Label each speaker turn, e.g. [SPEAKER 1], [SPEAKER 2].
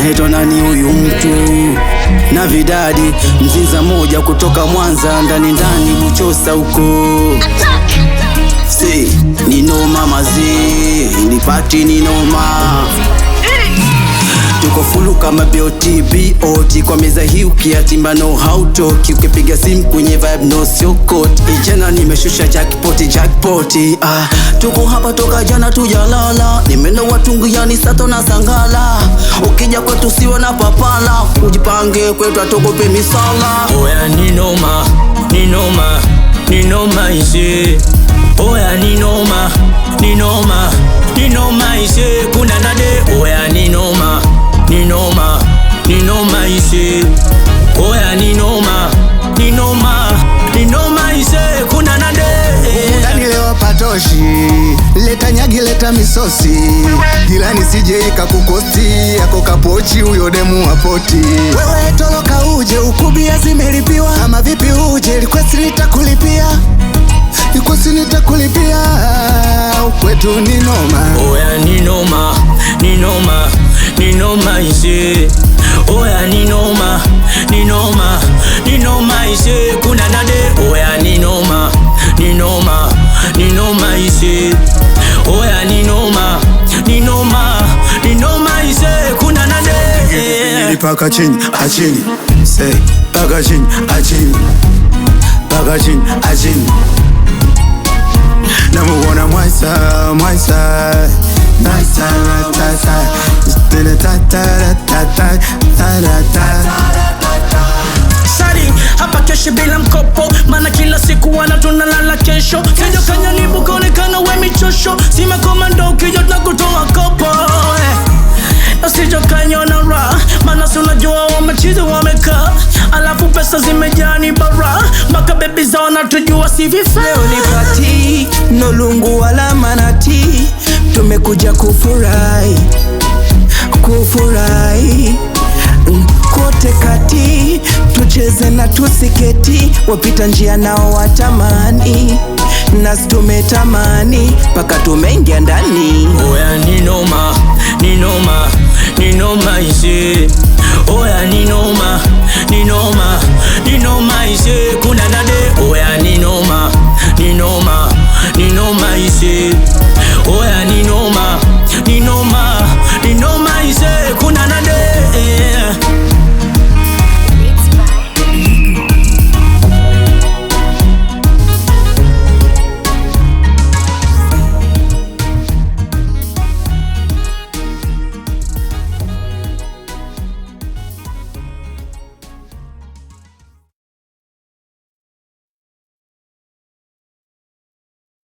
[SPEAKER 1] Anaitwa nani huyu mtu? Na vidadi mzinza moja kutoka Mwanza, ndani Buchosa huko. Si ni noma mazee, ni party ni noma. Tuko fulu kama BOT kwa meza hii, ukiatimba no how talk, ukipiga simu kwenye vibe no sokot. Jana nimeshusha jackpot. Tuko hapa toka jana tujalala, nimeenda watungu yani Sato na Sangala. Ukija kwetu siwe na papala, ujipange kwetu atogope misala.
[SPEAKER 2] Oya ni noma, ni noma, ni noma ise. Oya ni noma, ni noma, ni noma ise. Kuna nade. Oya ni noma, ni noma, ni noma ise. Oya ni noma, ni noma, ni noma ise. Kuna nade.
[SPEAKER 3] Ndani leo patoshi, leta nyagi leta misosi, gilani sije ikakukosti, yako kapochi huyo demu wapoti. Wewe toloka uje ukubia zimelipiwa, ama vipi uje request nitakulipia, request nitakulipia, kwetu ni noma.
[SPEAKER 2] Oya ni noma, ni noma, ni noma ise. Oya ni noma, ni noma, ni noma ise. Kuna nade. Oya ni noma, ni noma, ni noma ise. Oya ni noma, ni noma, ni noma ise. Kuna nade.
[SPEAKER 3] Paka chini, achini, say, paka chini, achini, paka chini, achini. Namuona mwaisa, mwaisa, naisa, natasa, stile tata.
[SPEAKER 2] Sari, hapa kesho bila mkopo, mana kila siku wana tunalala kesho. Kejo kanya nibu konekana we michosho, sima komando ukijot na kutoa kopo. Nasijo kanyo na ra, mana sunajua wamechizo wameka, alafu pesa zimejani bara, maka baby zao na tujua si vifa.
[SPEAKER 4] Leo ni party, no lungu wala manati, tumekuja kufurahi, kufurahi kote kati, tucheze na tusiketi, wapita njia nao watamani, nasi tumetamani, paka tumeingia ndani.
[SPEAKER 2] Oya ni noma, ni noma, ni noma ise. Oya ni noma, ni noma, ni noma ise. Kuna nade. Oya ni noma, ni noma.